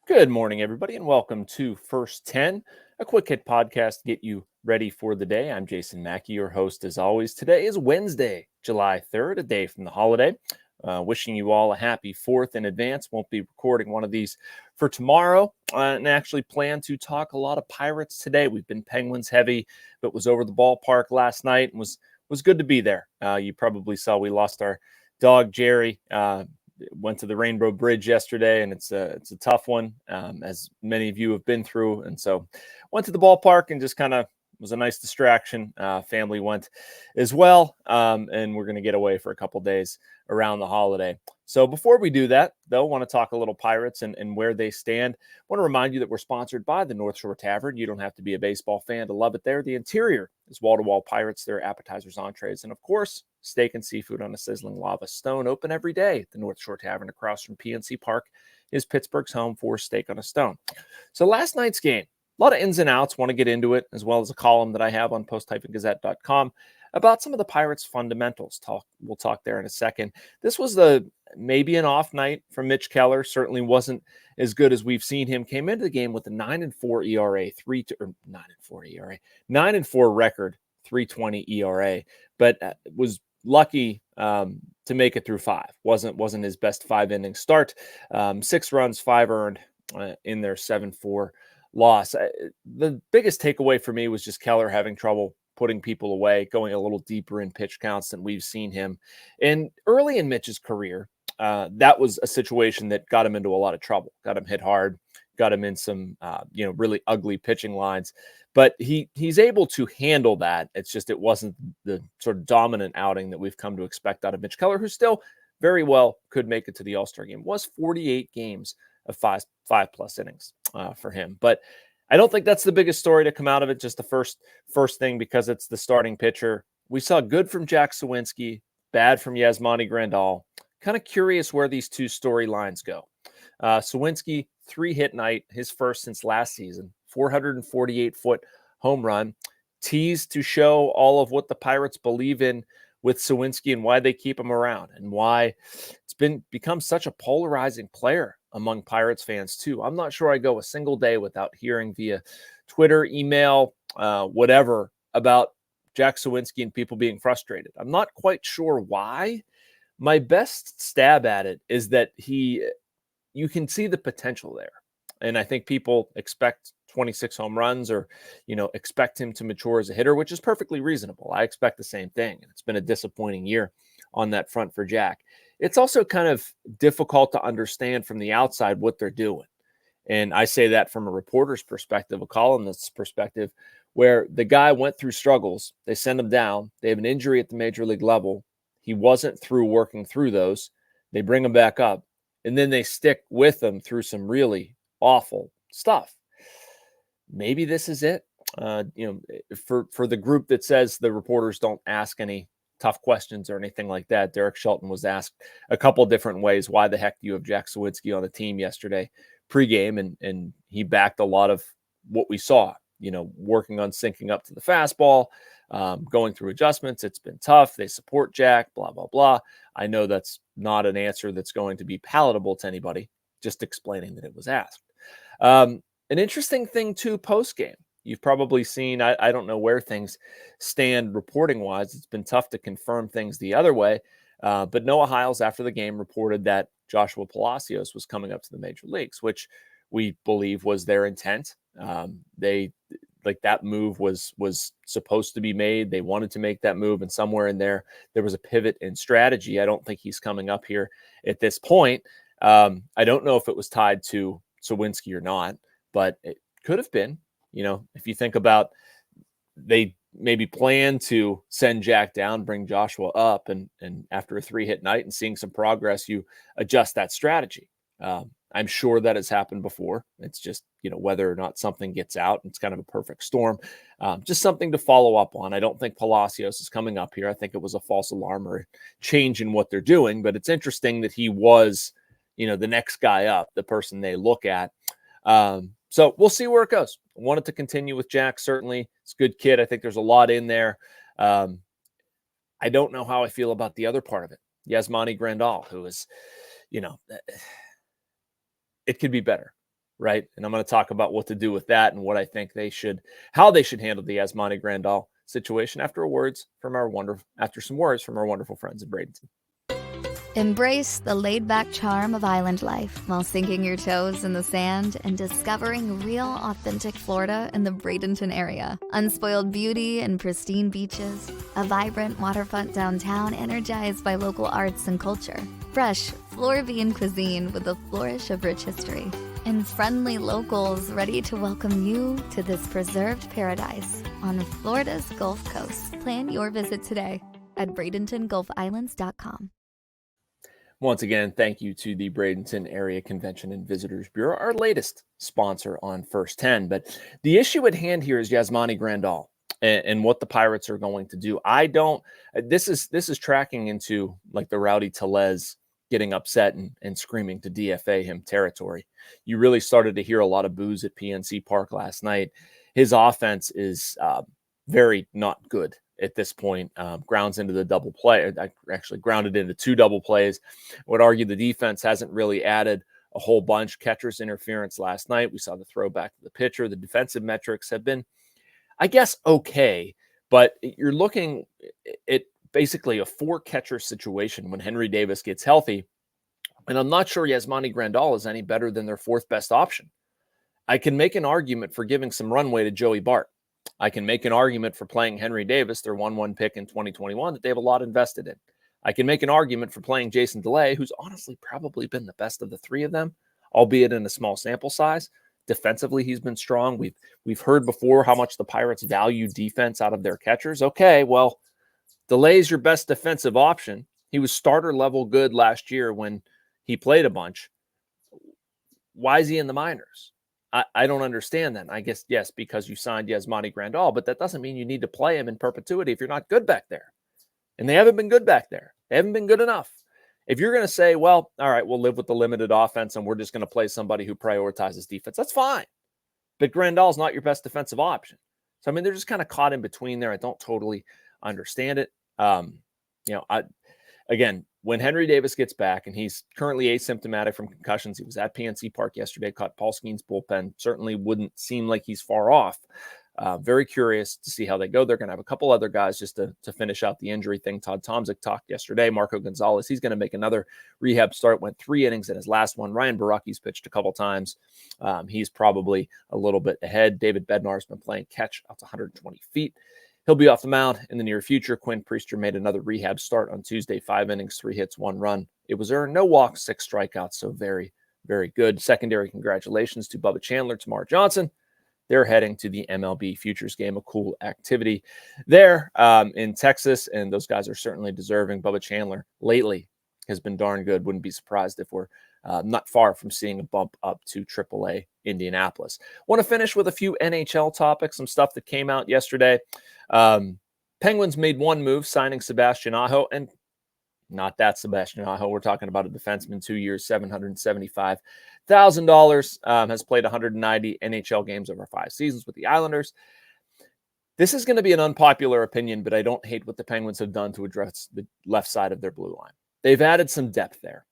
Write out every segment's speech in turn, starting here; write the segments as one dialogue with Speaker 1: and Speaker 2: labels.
Speaker 1: Good morning, everybody, and welcome to First 10, a quick hit podcast to get you ready for the day. I'm Jason Mackey, your host as always. Today is Wednesday, July 3rd, a day from the holiday. Wishing you all a happy 4th in advance. Won't be recording one of these for tomorrow and actually plan to talk a lot of Pirates today. We've been Penguins heavy, but was over the ballpark last night and was good to be there. You probably saw we lost our dog, Jerry. Went to the Rainbow Bridge yesterday, and it's a tough one, as many of you have been through. And so went to the ballpark and just kind of was a nice distraction. Family went as well, and we're going to get away for a couple days around the holiday. So before we do that, though, I want to talk a little Pirates and where they stand. I want to remind you that we're sponsored by the North Shore Tavern. You don't have to be a baseball fan to love it there. The interior is wall-to-wall Pirates, their appetizers, entrees, and of course, steak and seafood on a sizzling lava stone. Open every day at the North Shore Tavern across from PNC Park is Pittsburgh's home for steak on a stone. So last night's game, a lot of ins and outs. Want to get into it, as well as a column that I have on post-gazette.com about some of the Pirates' fundamentals. We'll talk there in a second. This was maybe an off night for Mitch Keller. Certainly wasn't as good as we've seen him. Came into the game with a 9-4 ERA, 9-4 record, 3.20 ERA, but was lucky to make it through 5. Wasn't his best 5-inning start. 6 runs, 5 earned in their 7-4 loss. The biggest takeaway for me was just Keller having trouble putting people away, going a little deeper in pitch counts than we've seen him. And early in Mitch's career, that was a situation that got him into a lot of trouble, got him hit hard, got him in some really ugly pitching lines. But he's able to handle that. It's just it wasn't the sort of dominant outing that we've come to expect out of Mitch Keller, who still very well could make it to the All-Star game. Was 48 games of five-plus innings for him. But I don't think that's the biggest story to come out of it. Just the first thing, because it's the starting pitcher. We saw good from Jack Suwinski, bad from Yasmani Grandal. Kind of curious where these two storylines go. Suwinski, 3-hit night, his first since last season, 448-foot home run, teased to show all of what the Pirates believe in with Suwinski and why they keep him around and why it's become such a polarizing player among Pirates fans too. I'm not sure I go a single day without hearing via Twitter, email, whatever, about Jack Suwinski and people being frustrated. I'm not quite sure why. My best stab at it is that you can see the potential there. And I think people expect 26 home runs or, expect him to mature as a hitter, which is perfectly reasonable. I expect the same thing. And it's been a disappointing year on that front for Jack. It's also kind of difficult to understand from the outside what they're doing. And I say that from a reporter's perspective, a columnist's perspective, where the guy went through struggles. They send him down. They have an injury at the major league level. He wasn't through working through those. They bring him back up. And then they stick with him through some really awful stuff. Maybe this is it. For the group that says the reporters don't ask any tough questions or anything like that, Derek Shelton was asked a couple different ways, why the heck do you have Jack Suwinski on the team yesterday pregame? And he backed a lot of what we saw, working on syncing up to the fastball, going through adjustments. It's been tough. They support Jack, blah, blah, blah. I know that's not an answer that's going to be palatable to anybody, just explaining that it was asked. An interesting thing too, post-game. You've probably seen, I don't know where things stand reporting-wise. It's been tough to confirm things the other way. But Noah Hiles, after the game, reported that Joshua Palacios was coming up to the major leagues, which we believe was their intent. That move was supposed to be made. They wanted to make that move, and somewhere in there was a pivot in strategy. I don't think he's coming up here at this point. I don't know if it was tied to Suwinski or not, but it could have been. If you think about, they maybe plan to send Jack down, bring Joshua up, and after a 3-hit night and seeing some progress, you adjust that strategy. I'm sure that has happened before. It's just, whether or not something gets out, it's kind of a perfect storm. Just something to follow up on. I don't think Palacios is coming up here. I think it was a false alarm or a change in what they're doing, but it's interesting that he was, the next guy up, the person they look at. So we'll see where it goes. I wanted to continue with Jack. Certainly, it's a good kid. I think there's a lot in there. I don't know how I feel about the other part of it. Yasmani Grandal, who is, it could be better. right? And I'm going to talk about what to do with that and what I think how they should handle the Yasmani Grandal situation after some words from our wonderful friends in Bradenton.
Speaker 2: Embrace the laid-back charm of island life while sinking your toes in the sand and discovering real, authentic Florida in the Bradenton area. Unspoiled beauty and pristine beaches, a vibrant waterfront downtown energized by local arts and culture, fresh Floridian cuisine with a flourish of rich history, and friendly locals ready to welcome you to this preserved paradise on Florida's Gulf Coast. Plan your visit today at BradentonGulfIslands.com.
Speaker 1: Once again, thank you to the Bradenton Area Convention and Visitors Bureau, our latest sponsor on First 10. But the issue at hand here is Yasmani Grandal and what the Pirates are going to do. This is tracking into like the Rowdy Tellez getting upset and screaming to DFA him territory. You really started to hear a lot of boos at PNC Park last night. His offense is very not good at this point. Grounds into the double play. Actually grounded into 2 double plays. I would argue the defense hasn't really added a whole bunch. Catcher's interference last night. We saw the throwback to the pitcher. The defensive metrics have been, I guess, okay, but you're looking at basically a 4-catcher situation when Henry Davis gets healthy. And I'm not sure Yasmani Grandal is any better than their 4th best option. I can make an argument for giving some runway to Joey Bart. I can make an argument for playing Henry Davis, their 1-1 pick in 2021 that they have a lot invested in. I can make an argument for playing Jason DeLay, who's honestly probably been the best of the 3 of them, albeit in a small sample size. Defensively, he's been strong. We've heard before how much the Pirates value defense out of their catchers. Okay, well, DeLay's your best defensive option. He was starter level good last year when he played a bunch. Why is he in the minors? I don't understand that. I guess, yes, because you signed Yasmani Grandal, but that doesn't mean you need to play him in perpetuity if you're not good back there. And they haven't been good back there. They haven't been good enough. If you're going to say, well, all right, we'll live with the limited offense and we're just going to play somebody who prioritizes defense, that's fine. But Grandal's not your best defensive option. So, I mean, they're just kind of caught in between there. I don't totally understand it. Again, when Henry Davis gets back, and he's currently asymptomatic from concussions, he was at PNC Park yesterday, caught Paul Skeen's bullpen, certainly wouldn't seem like he's far off. Very curious to see how they go. They're going to have a couple other guys just to finish out the injury thing. Todd Tomczyk talked yesterday. Marco Gonzalez, he's going to make another rehab start, went 3 innings in his last one. Ryan Baracki's pitched a couple times. He's probably a little bit ahead. David Bednar's been playing catch out to 120 feet. He'll be off the mound in the near future. Quinn Priester made another rehab start on Tuesday, 5 innings, 3 hits, 1 run. It was earned, no walks, 6 strikeouts, so very, very good. Secondary congratulations to Bubba Chandler, Tamar Johnson. They're heading to the MLB Futures Game, a cool activity there in Texas, and those guys are certainly deserving. Bubba Chandler lately has been darn good. Wouldn't be surprised if we're not far from seeing a bump up to AAA Indianapolis. Want to finish with a few NHL topics, some stuff that came out yesterday. Penguins made one move, signing Sebastian Aho, and not that Sebastian Aho. We're talking about a defenseman, 2 years, $775,000, has played 190 NHL games over 5 seasons with the Islanders. This is going to be an unpopular opinion, but I don't hate what the Penguins have done to address the left side of their blue line. They've added some depth there.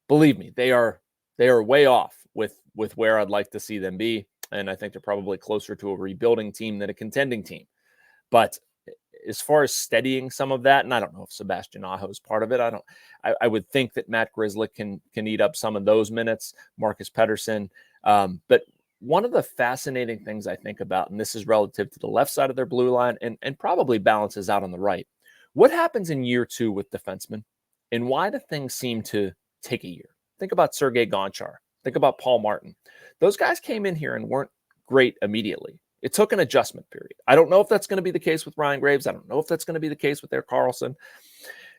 Speaker 1: Believe me, they are way off with where I'd like to see them be, and I think they're probably closer to a rebuilding team than a contending team. But as far as steadying some of that, and I don't know if Sebastian Aho is part of it. I would think that Matt Grzelcyk can eat up some of those minutes, Marcus Pettersson. But one of the fascinating things I think about, and this is relative to the left side of their blue line and probably balances out on the right. What happens in year 2 with defensemen, and why do things seem to take a year? Think about Sergei Gonchar. Think about Paul Martin. Those guys came in here and weren't great immediately. It took an adjustment period. I don't know if that's going to be the case with Ryan Graves. I don't know if that's going to be the case with Erik Karlsson.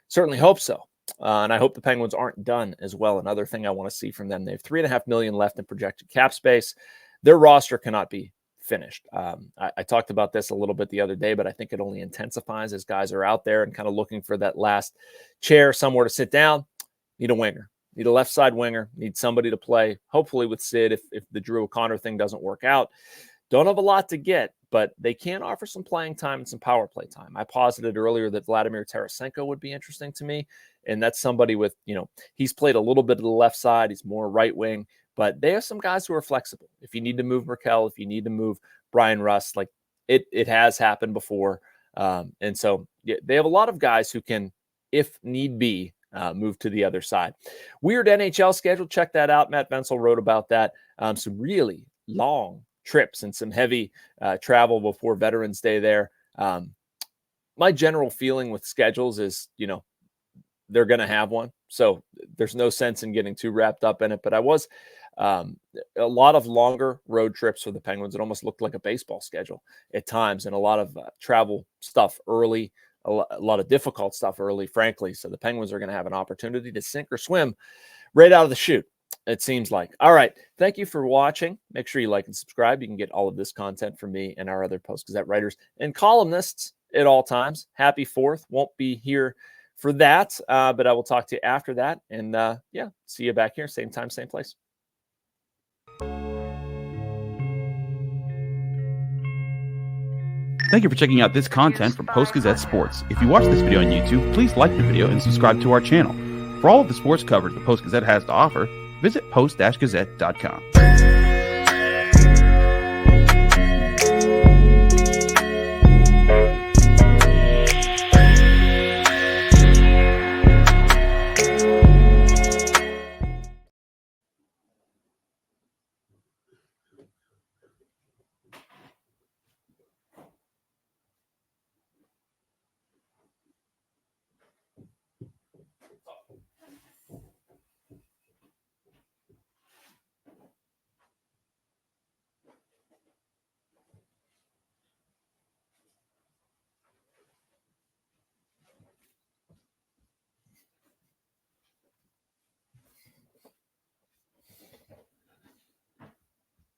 Speaker 1: Certainly hope so. And I hope the Penguins aren't done as well. Another thing I want to see from them, they have $3.5 million left in projected cap space. Their roster cannot be finished. I talked about this a little bit the other day, but I think it only intensifies as guys are out there and kind of looking for that last chair somewhere to sit down. Need a winger. Need a left side winger. Need somebody to play, hopefully with Sid if the Drew O'Connor thing doesn't work out. Don't have a lot to get, but they can offer some playing time and some power play time. I posited earlier that Vladimir Tarasenko would be interesting to me, and that's somebody with, he's played a little bit of the left side. He's more right wing, but they have some guys who are flexible. If you need to move Merkel, if you need to move Brian Rust, like it has happened before. And so they have a lot of guys who can, if need be, move to the other side. Weird NHL schedule. Check that out. Matt Vensel wrote about that. Some really long trips and some heavy travel before Veterans Day there. My general feeling with schedules is, they're going to have one. So there's no sense in getting too wrapped up in it. But I was a lot of longer road trips for the Penguins. It almost looked like a baseball schedule at times, and a lot of travel stuff early, a lot of difficult stuff early, frankly. So the Penguins are going to have an opportunity to sink or swim right out of the chute, it seems like. All right. Thank you for watching. Make sure you like and subscribe. You can get all of this content from me and our other Post-Gazette writers and columnists at all times. Happy 4th. Won't be here for that, but I will talk to you after that. And see you back here, same time, same place.
Speaker 3: Thank you for checking out this content from Post-Gazette Sports. If you watch this video on YouTube, please like the video and subscribe to our channel. For all of the sports coverage the Post-Gazette has to offer, visit post-gazette.com.